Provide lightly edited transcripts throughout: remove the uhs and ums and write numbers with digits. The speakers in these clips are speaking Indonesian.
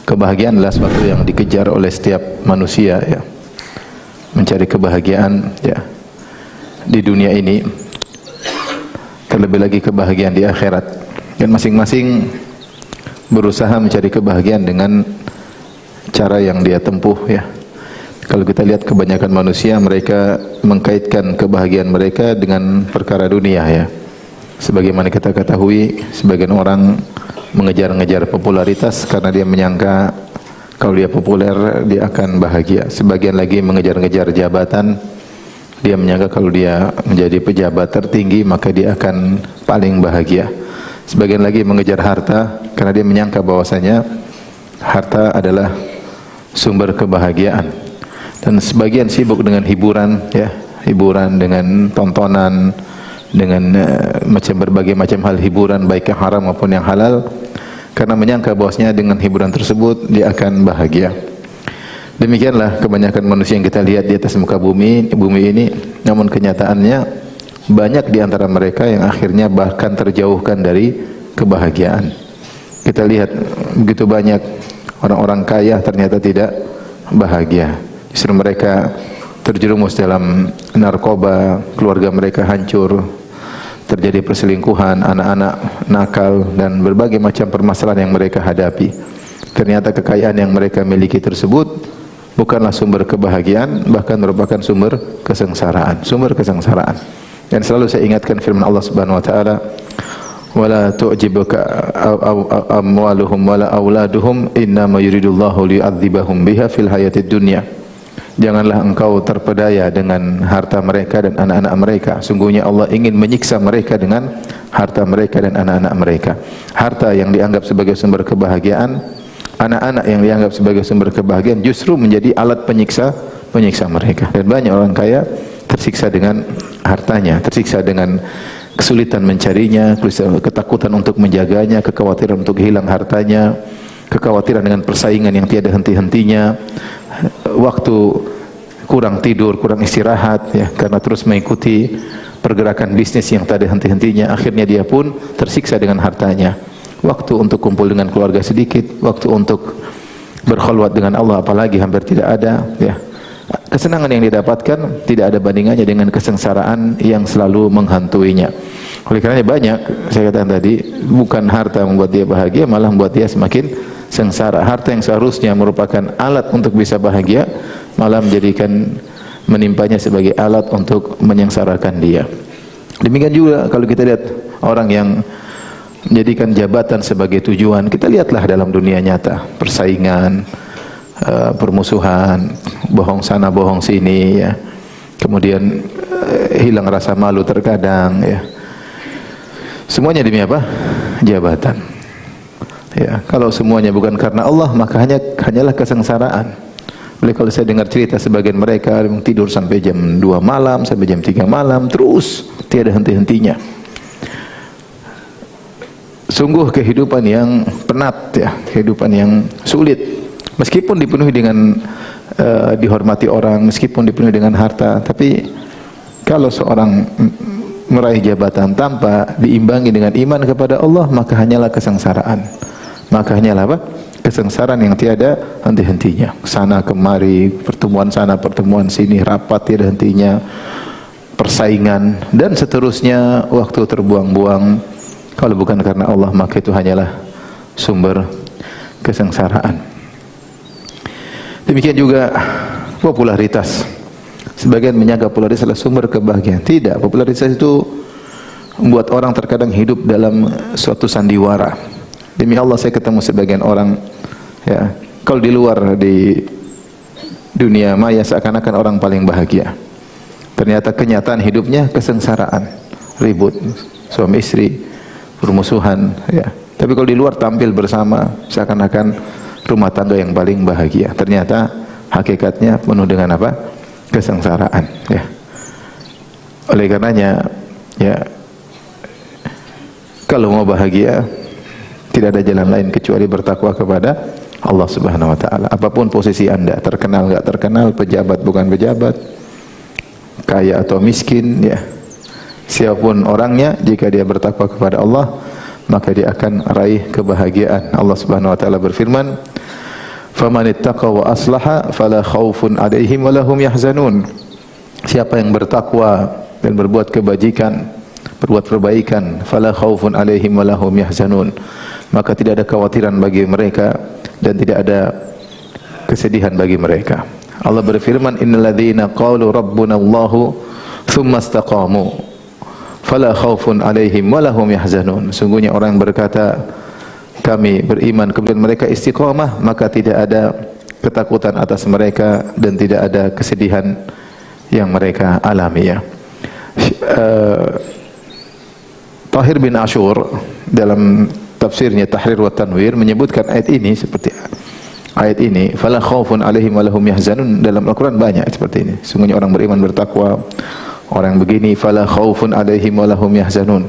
Kebahagiaan adalah sesuatu yang dikejar oleh setiap manusia, ya. Mencari kebahagiaan, ya, di dunia ini, terlebih lagi kebahagiaan di akhirat. Dan masing-masing berusaha mencari kebahagiaan dengan cara yang dia tempuh, ya. Kalau kita lihat kebanyakan manusia, mereka mengkaitkan kebahagiaan mereka dengan perkara dunia, ya. Sebagaimana kita ketahui, sebagian orang mengejar-ngejar popularitas karena dia menyangka kalau dia populer dia akan bahagia. Sebagian lagi mengejar-ngejar jabatan, dia menyangka kalau dia menjadi pejabat tertinggi maka dia akan paling bahagia. Sebagian lagi mengejar harta karena dia menyangka bahwasanya harta adalah sumber kebahagiaan. Dan sebagian sibuk dengan hiburan, ya, hiburan dengan tontonan, dengan berbagai macam hal hiburan, baik yang haram maupun yang halal, karena menyangka bahwasanya dengan hiburan tersebut dia akan bahagia. Demikianlah kebanyakan manusia yang kita lihat di atas muka bumi ini, namun kenyataannya banyak di antara mereka yang akhirnya bahkan terjauhkan dari kebahagiaan. Kita lihat begitu banyak orang-orang kaya ternyata tidak bahagia. Justru mereka terjerumus dalam narkoba, keluarga mereka hancur, terjadi perselingkuhan, anak-anak nakal, dan berbagai macam permasalahan yang mereka hadapi. Ternyata kekayaan yang mereka miliki tersebut bukanlah sumber kebahagiaan, bahkan merupakan sumber kesengsaraan. Sumber kesengsaraan. Dan selalu saya ingatkan firman Allah Subhanahu wa taala, "Wala tu'jibuka amwaluhum wala auladuhum, innama yuridullahu liyu'adzibahum biha fil hayatid dunya." Janganlah engkau terpedaya dengan harta mereka dan anak-anak mereka. Sungguhnya Allah ingin menyiksa mereka dengan harta mereka dan anak-anak mereka. Harta yang dianggap sebagai sumber kebahagiaan, anak-anak yang dianggap sebagai sumber kebahagiaan justru menjadi alat penyiksa mereka. Dan banyak orang kaya tersiksa dengan hartanya, tersiksa dengan kesulitan mencarinya, ketakutan untuk menjaganya, kekhawatiran untuk hilang hartanya, kekhawatiran dengan persaingan yang tiada henti-hentinya, waktu kurang tidur, kurang istirahat, ya, karena terus mengikuti pergerakan bisnis yang tak ada henti-hentinya. Akhirnya dia pun tersiksa dengan hartanya. Waktu untuk kumpul dengan keluarga sedikit, waktu untuk berkhulwat dengan Allah apalagi hampir tidak ada, ya. Kesenangan yang didapatkan tidak ada bandingannya dengan kesengsaraan yang selalu menghantuinya. Oleh karenanya banyak, saya katakan tadi, bukan harta membuat dia bahagia, malah membuat dia semakin sengsara. Harta yang seharusnya merupakan alat untuk bisa bahagia, malah menimpanya sebagai alat untuk menyengsarakan dia. Demikian juga kalau kita lihat orang yang menjadikan jabatan sebagai tujuan. Kita lihatlah dalam dunia nyata, persaingan, permusuhan, bohong sana bohong sini, ya. Kemudian hilang rasa malu terkadang, ya. Semuanya demi apa? Jabatan. Ya, kalau semuanya bukan karena Allah, maka hanyalah kesengsaraan. Oleh kalau saya dengar cerita sebagian mereka tidur sampai jam 2 malam, sampai jam 3 malam, terus tiada henti-hentinya. Sungguh kehidupan yang penat, ya, kehidupan yang sulit. Meskipun dipenuhi dengan dihormati orang, meskipun dipenuhi dengan harta, tapi kalau seorang meraih jabatan tanpa diimbangi dengan iman kepada Allah, maka hanyalah kesengsaraan. Maka hanyalah apa? Kesengsaraan yang tiada henti-hentinya. Sana kemari, pertemuan sana, pertemuan sini, rapat tiada hentinya, persaingan dan seterusnya, waktu terbuang-buang. Kalau bukan karena Allah, maka itu hanyalah sumber kesengsaraan. Demikian juga popularitas. Sebagian menyangka popularitas adalah sumber kebahagiaan. Tidak, popularitas itu membuat orang terkadang hidup dalam suatu sandiwara. Demi Allah, saya ketemu sebagian orang, ya, kalau di luar di dunia maya seakan-akan orang paling bahagia. Ternyata kenyataan hidupnya kesengsaraan, ribut, suami istri, permusuhan, ya. Tapi kalau di luar tampil bersama seakan-akan rumah tangga yang paling bahagia. Ternyata hakikatnya penuh dengan apa? Kesengsaraan, ya. Oleh karenanya, ya, kalau mau bahagia tidak ada jalan lain kecuali bertakwa kepada Allah Subhanahu wa taala. Apapun posisi Anda, terkenal enggak terkenal, pejabat bukan pejabat, kaya atau miskin, ya. Siapapun orangnya, jika dia bertakwa kepada Allah, maka dia akan raih kebahagiaan. Allah Subhanahu wa taala berfirman, faman ittaqa wa aslaha fala khaufun 'alaihim wa lahum yahzanun. Siapa yang bertakwa dan berbuat kebajikan, berbuat perbaikan, fala khaufun 'alaihim wa lahum yahzanun, maka tidak ada kekhawatiran bagi mereka dan tidak ada kesedihan bagi mereka. Allah berfirman, innal ladzina qalu rabbuna Allahu tsumma istaqamu fala khaufun 'alaihim wa lahum yahzanun. Sungguhnya orang yang berkata kami beriman kemudian mereka istiqamah, maka tidak ada ketakutan atas mereka dan tidak ada kesedihan yang mereka alami, ya. Tahir bin Ashur dalam tafsirnya Tahrir wa Tanwir menyebutkan ayat ini seperti ayat ini, fala khaufun 'alaihim wa lahum yahzanun. Dalam Al-Qur'an banyak seperti ini. Sungguhnya orang beriman bertakwa, orang begini, fala khaufun 'alaihim wa lahum yahzanun.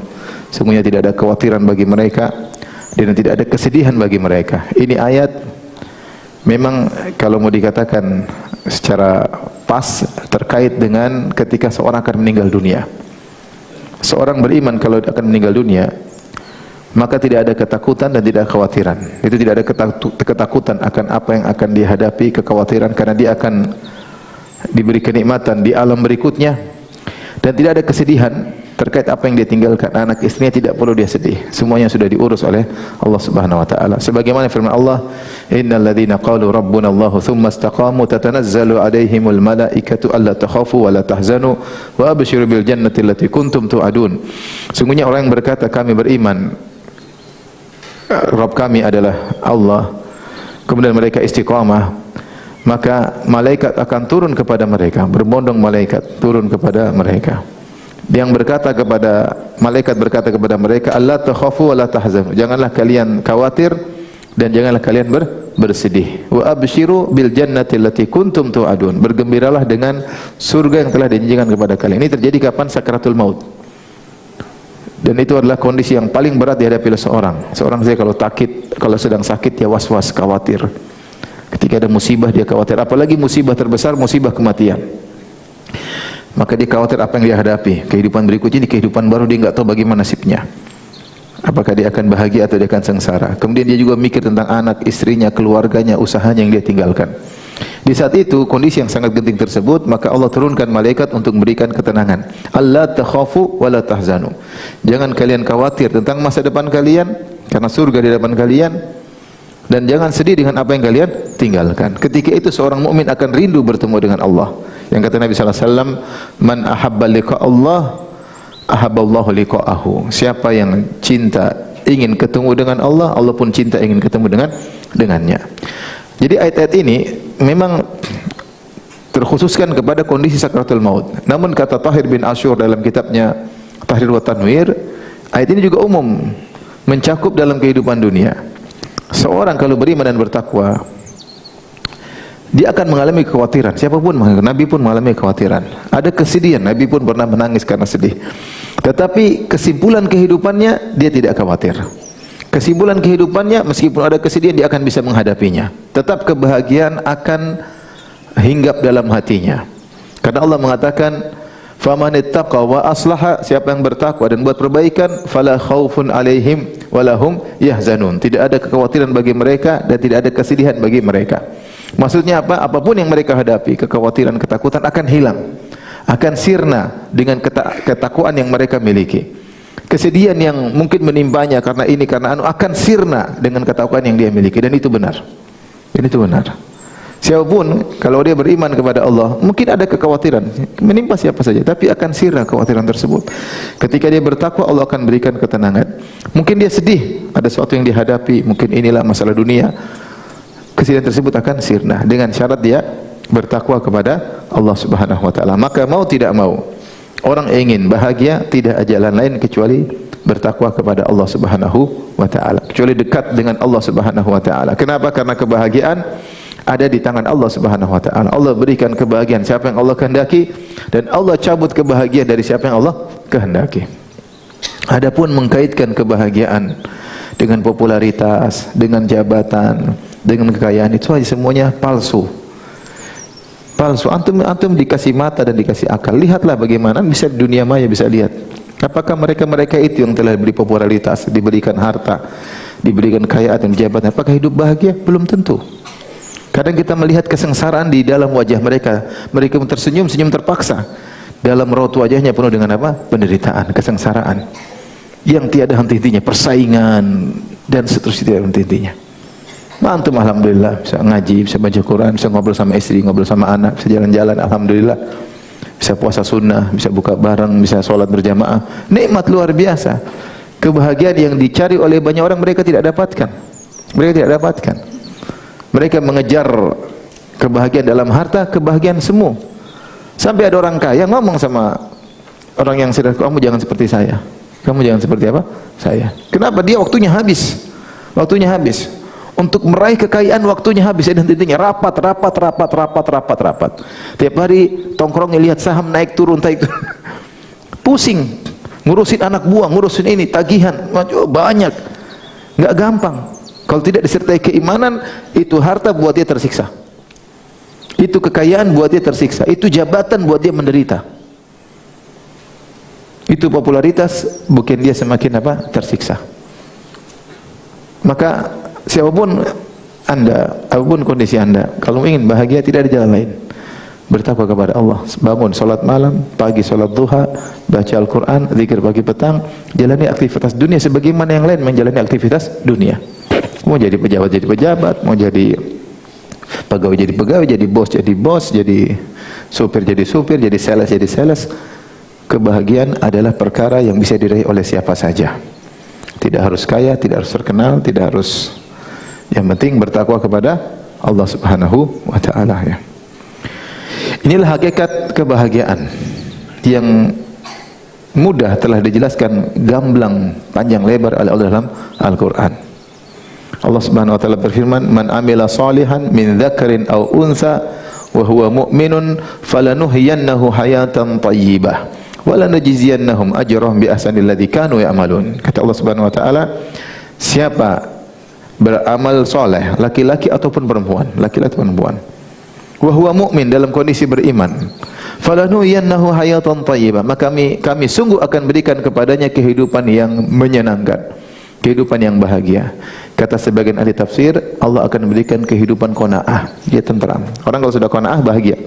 Sungguhnya tidak ada kekhawatiran bagi mereka dan tidak ada kesedihan bagi mereka. Ini ayat memang kalau mau dikatakan secara pas terkait dengan ketika seorang akan meninggal dunia. Seorang beriman kalau akan meninggal dunia, maka tidak ada ketakutan dan tidak ada kekhawatiran. Itu tidak ada ketakutan akan apa yang akan dihadapi, kekhawatiran karena dia akan diberi kenikmatan di alam berikutnya, dan tidak ada kesedihan terkait apa yang dia tinggalkan. Anak istrinya tidak perlu dia sedih, semuanya sudah diurus oleh Allah Subhanahu wa taala. Sebagaimana firman Allah, innal ladzina qalu rabbuna Allahu tsumma istaqamu tatanazzalu alaihimul malaikatu alla takhafu wa la tahzanu wa abshiru bil jannati allati kuntum tu'adun. Sungguhnya orang yang berkata kami beriman, Rabb kami adalah Allah, kemudian mereka istiqamah, maka malaikat akan turun kepada mereka, berbondong malaikat turun kepada mereka. Yang berkata kepada malaikat berkata kepada mereka, Allah takhafu wa la tahzanu, janganlah kalian khawatir dan janganlah kalian bersedih. Wa abshiru bil jannati allati kuntum tu'adun, bergembiralah dengan surga yang telah dijanjikan kepada kalian. Ini terjadi kapan? Sakaratul maut. Dan itu adalah kondisi yang paling berat dihadapi oleh seorang. Seorang saya kalau sedang sakit dia was-was, khawatir. Ketika ada musibah dia khawatir, apalagi musibah terbesar, musibah kematian. Maka dia khawatir apa yang dia hadapi. Kehidupan berikutnya, di kehidupan baru dia enggak tahu bagaimana nasibnya. Apakah dia akan bahagia atau dia akan sengsara. Kemudian dia juga mikir tentang anak, istrinya, keluarganya, usahanya yang dia tinggalkan. Di saat itu, kondisi yang sangat genting tersebut, maka Allah turunkan malaikat untuk memberikan ketenangan. Allah takhafu wa la tahzanu. Jangan kalian khawatir tentang masa depan kalian, karena surga di depan kalian, dan jangan sedih dengan apa yang kalian tinggalkan. Ketika itu seorang mukmin akan rindu bertemu dengan Allah. Yang kata Nabi sallallahu alaihi wasallam, man ahabba liqa Allah, ahabballahu liqa'ahu. Siapa yang cinta ingin ketemu dengan Allah, Allah pun cinta ingin ketemu dengannya. Jadi ayat-ayat ini memang terkhususkan kepada kondisi sakaratul maut. Namun kata Tahir bin Ashur dalam kitabnya Tahrir wa Tanwir, ayat ini juga umum, mencakup dalam kehidupan dunia. Seorang kalau beriman dan bertakwa, dia akan mengalami kekhawatiran. Siapapun, Nabi pun mengalami kekhawatiran. Ada kesedihan, Nabi pun pernah menangis karena sedih. Tetapi kesimpulan kehidupannya, dia tidak khawatir. Kesimpulan kehidupannya, meskipun ada kesedihan, dia akan bisa menghadapinya. Tetap kebahagiaan akan hinggap dalam hatinya. Karena Allah mengatakan, faman ittaqa wa aslaha, siapa yang bertakwa dan buat perbaikan, fala khaufun 'alaihim wa lahum yahzanun. Tidak ada kekhawatiran bagi mereka dan tidak ada kesedihan bagi mereka. Maksudnya apa? Apapun yang mereka hadapi, kekhawatiran, ketakutan akan hilang, akan sirna dengan ketakwaan yang mereka miliki. Kesedihan yang mungkin menimpanya karena ini karena anu akan sirna dengan ketakwaan yang dia miliki, dan itu benar. Dan itu benar. Siapapun kalau dia beriman kepada Allah, mungkin ada kekhawatiran menimpa siapa saja, tapi akan sirna kekhawatiran tersebut. Ketika dia bertakwa, Allah akan berikan ketenangan. Mungkin dia sedih, ada sesuatu yang dihadapi, mungkin inilah masalah dunia. Kesedihan tersebut akan sirna dengan syarat dia bertakwa kepada Allah Subhanahu wa taala. Maka mau tidak mau, orang ingin bahagia tidak ada jalan lain kecuali bertakwa kepada Allah Subhanahu wa taala, kecuali dekat dengan Allah Subhanahu wa taala. Kenapa? Karena kebahagiaan ada di tangan Allah Subhanahu wa taala. Allah berikan kebahagiaan siapa yang Allah kehendaki, dan Allah cabut kebahagiaan dari siapa yang Allah kehendaki. Adapun mengkaitkan kebahagiaan dengan popularitas, dengan jabatan, dengan kekayaan, itu saja semuanya palsu. Palsu. Antum dikasih mata dan dikasih akal. Lihatlah bagaimana bisa dunia maya bisa lihat. Apakah mereka itu yang telah diberi popularitas, diberikan harta, diberikan kekayaan dan jabatan, apakah hidup bahagia? Belum tentu. Kadang kita melihat kesengsaraan di dalam wajah mereka. Mereka tersenyum, senyum terpaksa. Dalam raut wajahnya penuh dengan apa? Penderitaan, kesengsaraan. Yang tiada henti-hentinya, persaingan dan seterusnya tiada henti-hentinya. Antum alhamdulillah bisa ngaji, bisa baca Quran, bisa ngobrol sama istri, ngobrol sama anak, bisa jalan-jalan, alhamdulillah. Bisa puasa sunnah, bisa buka bareng, bisa sholat berjamaah. Nikmat luar biasa. Kebahagiaan yang dicari oleh banyak orang mereka tidak dapatkan. Mereka tidak dapatkan. Mereka mengejar kebahagiaan dalam harta, kebahagiaan semu. Sampai ada orang kaya ngomong sama orang yang sedang, kamu jangan seperti saya. Kamu jangan seperti apa? Saya. Kenapa? Dia waktunya habis. Waktunya habis. Untuk meraih kekayaan waktunya habis. Dan intinya rapat. Tiap hari tongkrongnya lihat saham naik turun. Pusing. Ngurusin anak buah, ngurusin ini, tagihan. Banyak. Nggak gampang. Kalau tidak disertai keimanan, itu harta buat dia tersiksa. Itu kekayaan buat dia tersiksa. Itu jabatan buat dia menderita. Itu popularitas bikin dia semakin apa? Tersiksa. Maka siapapun Anda, apapun kondisi Anda, kalau ingin bahagia tidak ada jalan lain. Bertakwa kepada Allah, bangun salat malam, pagi salat duha, baca Al-Quran, zikir pagi petang, jalani aktivitas dunia sebagaimana yang lain menjalani aktivitas dunia. Mau jadi pejabat jadi pejabat, mau jadi pegawai jadi pegawai, jadi bos, jadi supir jadi supir, jadi sales. Kebahagiaan adalah perkara yang bisa diraih oleh siapa saja. Tidak harus kaya, tidak harus terkenal, tidak harus, yang penting bertakwa kepada Allah Subhanahu wa taala ya. Inilah hakikat kebahagiaan yang mudah telah dijelaskan gamblang panjang lebar oleh Allah dalam Al-Qur'an. Allah Subhanahu wa taala berfirman, "Man amila salihan min dzakarin aw untha wa huwa mu'minun falanuhyiyannahu hayatan thayyibah wa lanajziyannahum ajrahum bi ahsanil ladzi kanu ya'malun." Kata Allah Subhanahu wa taala, siapa beramal saleh, laki-laki ataupun perempuan, wa huwa mu'min, dalam kondisi beriman, falanuhyiyannahu hayatan thayyibah, maka kami sungguh akan berikan kepadanya kehidupan yang menyenangkan, kehidupan yang bahagia. Kata sebagian ahli tafsir, Allah akan memberikan kehidupan qanaah, dia tenteram. Orang kalau sudah qanaah bahagia,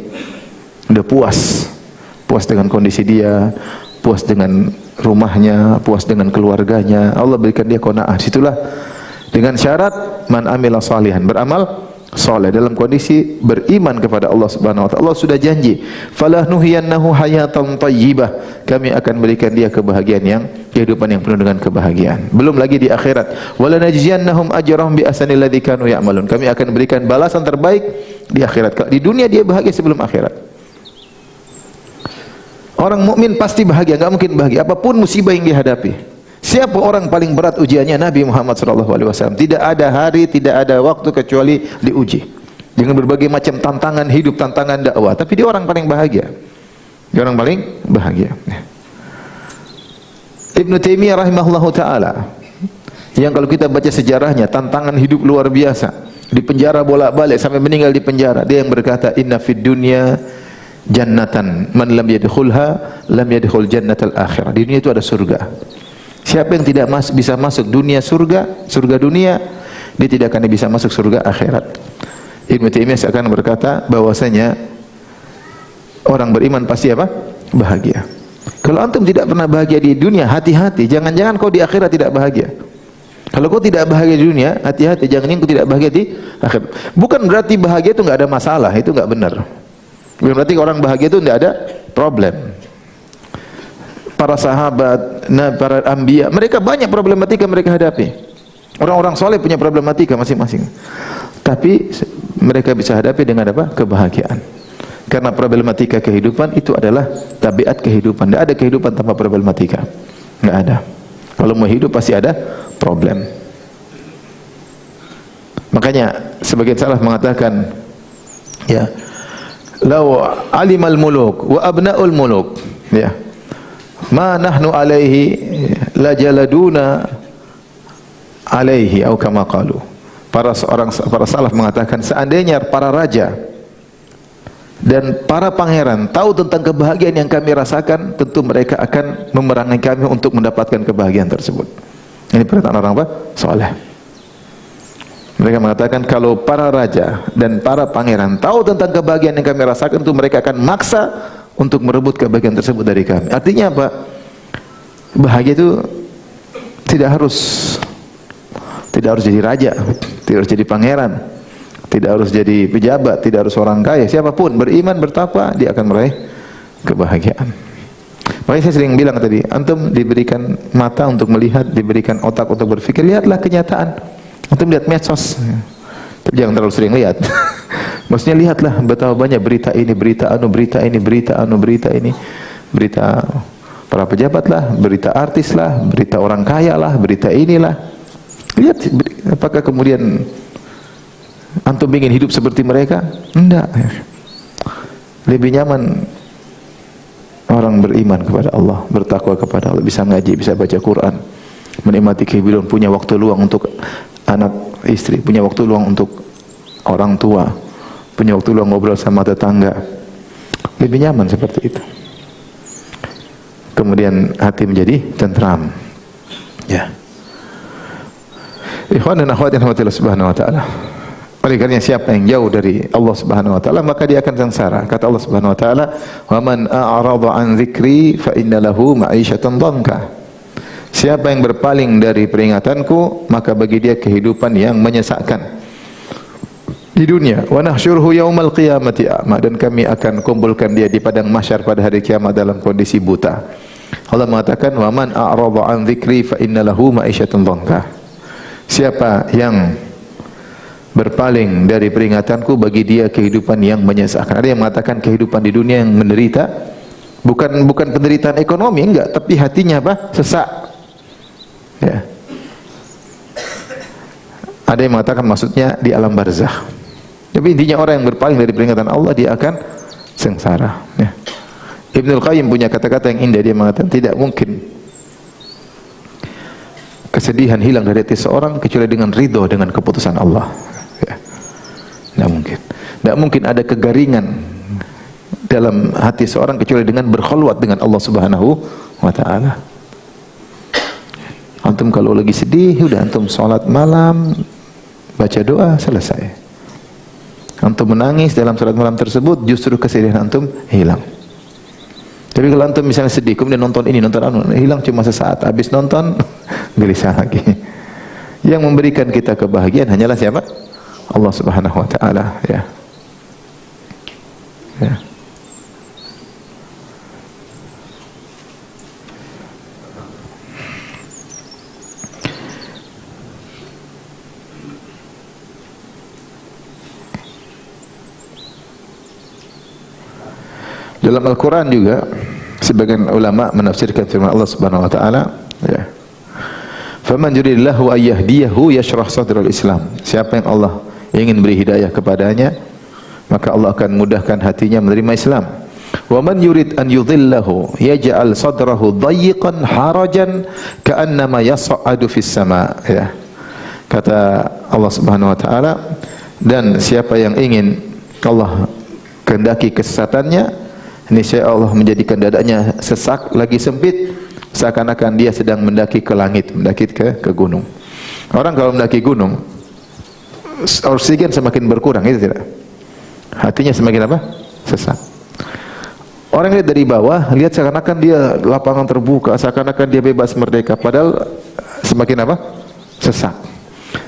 sudah puas dengan kondisi dia, puas dengan rumahnya, puas dengan keluarganya. Allah berikan dia qanaah. Situlah dengan syarat man amila salihan, beramal saleh dalam kondisi beriman kepada Allah Subhanahu wa taala. Allah sudah janji, falanuhyiyannahu hayatan thayyibah, kami akan berikan dia kebahagiaan yang, kehidupan yang penuh dengan kebahagiaan. Belum lagi di akhirat, walanajziyannahum ajrahum bi ahsanil ladzi kanu ya'malun, kami akan berikan balasan terbaik di akhirat. Di dunia dia bahagia sebelum akhirat. Orang mukmin pasti bahagia, enggak mungkin bahagia apapun musibah yang dihadapi. Siapa orang paling berat ujiannya? Nabi Muhammad SAW. Tidak ada hari, tidak ada waktu kecuali diuji dengan berbagai macam tantangan hidup, tantangan dakwah. Tapi dia orang paling bahagia. Dia orang paling bahagia. Ibnu Taimiyah rahimahullahu taala, yang kalau kita baca sejarahnya, tantangan hidup luar biasa. Di penjara bolak-balik sampai meninggal di penjara. Dia yang berkata, "Inna fid dunya jannatan, man lam yadkhulha lam yadkhul jannatal akhirah." Di dunia itu ada surga. Siapa yang tidak bisa masuk dunia surga dunia, dia tidak akan bisa masuk surga akhirat. Ibnu Taimiyah seakan berkata bahwasanya orang beriman pasti apa? Bahagia. Kalau antum tidak pernah bahagia di dunia, hati-hati, jangan-jangan kau di akhirat tidak bahagia. Kalau kau tidak bahagia di dunia, hati-hati, jangan kau tidak bahagia di akhirat. Bukan berarti bahagia itu enggak ada masalah, itu enggak benar. Bukan berarti orang bahagia itu enggak ada problem. Para sahabat, para anbiya, mereka banyak problematika mereka hadapi. Orang-orang soleh punya problematika masing-masing. Tapi mereka bisa hadapi dengan apa? Kebahagiaan. Karena problematika kehidupan itu adalah tabiat kehidupan. Tidak ada kehidupan tanpa problematika. Tidak ada. Kalau mau hidup pasti ada problem. Makanya sebagian salaf mengatakan, ya, "Lau alimal muluk wa abnaul muluk." Ya. Ma nahnu alaihi la jaladuna alaihi atau kama qalu. Para salaf mengatakan, seandainya para raja dan para pangeran tahu tentang kebahagiaan yang kami rasakan, tentu mereka akan memerangi kami untuk mendapatkan kebahagiaan tersebut. Ini perkataan orang apa? Saleh. Mereka mengatakan kalau para raja dan para pangeran tahu tentang kebahagiaan yang kami rasakan, itu mereka akan maksa untuk merebut kebahagiaan tersebut dari kami. Artinya apa? Bahagia itu tidak harus jadi raja, tidak harus jadi pangeran, tidak harus jadi pejabat, tidak harus orang kaya. Siapapun beriman, bertakwa, dia akan meraih kebahagiaan. Makanya saya sering bilang tadi, antum diberikan mata untuk melihat, diberikan otak untuk berpikir, lihatlah kenyataan. Antum lihat medsos, tapi jangan terlalu sering lihat. Maksudnya lihatlah betapa banyak berita ini, berita anu, berita ini, berita anu, berita ini, berita para pejabat lah, berita artis lah, berita orang kaya lah, berita inilah. Lihat, apakah kemudian antum ingin hidup seperti mereka? Enggak. Lebih nyaman orang beriman kepada Allah, bertakwa kepada Allah, bisa ngaji, bisa baca Quran, menikmati kehidupan, punya waktu luang untuk anak istri, punya waktu luang untuk orang tua, punya waktu luang ngobrol sama tetangga. Lebih nyaman seperti itu. Kemudian hati menjadi tentram. Ya. Ikhwan dan akhwat yang rahmatillah subhanahu wa ta'ala. Oleh karena siapa yang jauh dari Allah subhanahu wa ta'ala, maka dia akan sengsara. Kata Allah subhanahu wa ta'ala, wa man a'rada an dzikri fa inna lahu ma'isyatan dhanka. Siapa yang berpaling dari peringatanku, maka bagi dia kehidupan yang menyesakkan di dunia. Wa nahsyuruhu yaumal qiyamati a'ma, dan kami akan kumpulkan dia di padang mahsyar pada hari kiamat dalam kondisi buta. Allah mengatakan, wa man a'rada an dzikri fa inna lahu ma'isyatan dhanka. Siapa yang berpaling dari peringatanku, bagi dia kehidupan yang menyesakkan. Ada yang mengatakan kehidupan di dunia yang menderita, bukan penderitaan ekonomi, enggak, tapi hatinya apa? Sesak. Ya. Ada yang mengatakan maksudnya di alam barzakh. Tapi intinya orang yang berpaling dari peringatan Allah, dia akan sengsara. Ya. Ibnul Qayyim punya kata-kata yang indah. Dia mengatakan tidak mungkin kesedihan hilang dari hati seorang kecuali dengan ridho dengan keputusan Allah. Ya. Tidak mungkin. Tidak mungkin ada kegaringan dalam hati seorang kecuali dengan berkhulwat dengan Allah Subhanahu wa ta'ala. Antum kalau lagi sedih, udah antum sholat malam, baca doa, selesai. Antum menangis dalam sholat malam tersebut, justru kesedihan antum hilang. Tapi kalau antum misalnya sedih, kemudian nonton ini, nonton anu, hilang cuma sesaat, habis nonton, gelisah lagi. Yang memberikan kita kebahagiaan hanyalah siapa? Allah Subhanahu wa ta'ala. Ya. Ya. Dalam Al-Quran juga sebagian ulama menafsirkan firman Allah Subhanahu wa ta'ala, ya. Faman yuridillahu an yahdiyahu yashrah sadral Islam. Siapa yang Allah ingin beri hidayah kepadanya, maka Allah akan mudahkan hatinya menerima Islam. Wa man yurid an yudhillahu yaj'al sadrahu dayyiqan harajan ka'annama yas'adu fis sama'. Ya. Kata Allah Subhanahu wa ta'ala, dan siapa yang ingin Allah kehendaki kesesatannya, niscaya Allah menjadikan dadanya sesak lagi sempit, seakan-akan dia sedang mendaki ke langit, mendaki ke gunung. Orang kalau mendaki gunung, oksigen semakin berkurang, itu tidak? Hatinya semakin apa? Sesak. Orang lihat dari bawah, lihat seakan-akan dia lapangan terbuka, seakan-akan dia bebas merdeka, padahal semakin apa? Sesak.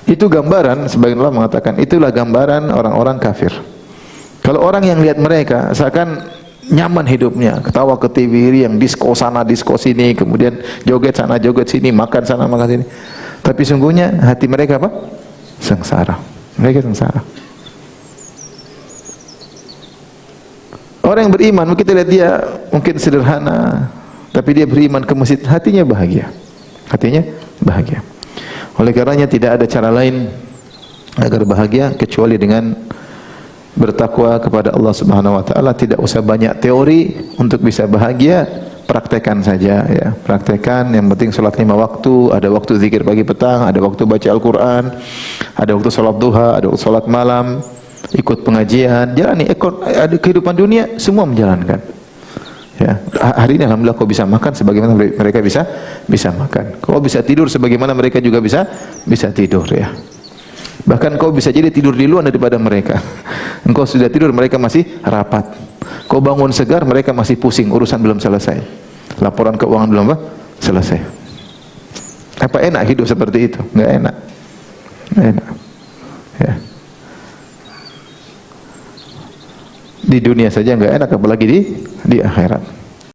Itu gambaran, sebagian ulama mengatakan, itulah gambaran orang-orang kafir. Kalau orang yang lihat mereka, seakan nyaman hidupnya, ketawa ke TV, yang disko sana disko sini, kemudian joget sana joget sini, makan sana makan sini, tapi sungguhnya hati mereka apa? Sengsara. Mereka sengsara. Orang yang beriman, kita lihat dia mungkin sederhana, tapi dia beriman ke masjid, hatinya bahagia. Hatinya bahagia. Oleh karenanya tidak ada cara lain agar bahagia kecuali dengan bertakwa kepada Allah Subhanahu wa ta'ala. Tidak usah banyak teori untuk bisa bahagia, praktekan saja, ya. Praktekan, yang penting sholat 5 waktu, ada waktu zikir pagi petang, ada waktu baca Al-Quran, ada waktu sholat duha, ada waktu sholat malam, ikut pengajian, jalani ada kehidupan dunia, semua menjalankan. Ya. Hari ini alhamdulillah kau bisa makan sebagaimana mereka bisa makan. Kau bisa tidur sebagaimana mereka juga bisa tidur, ya. Bahkan kau bisa jadi tidur duluan daripada mereka. Engkau sudah tidur, mereka masih rapat. Kau bangun segar, mereka masih pusing, urusan belum selesai. Laporan keuangan belum apa? Selesai. Apa enak hidup seperti itu? Enggak enak. Enggak enak. Ya. Di dunia saja enggak enak, apalagi di akhirat.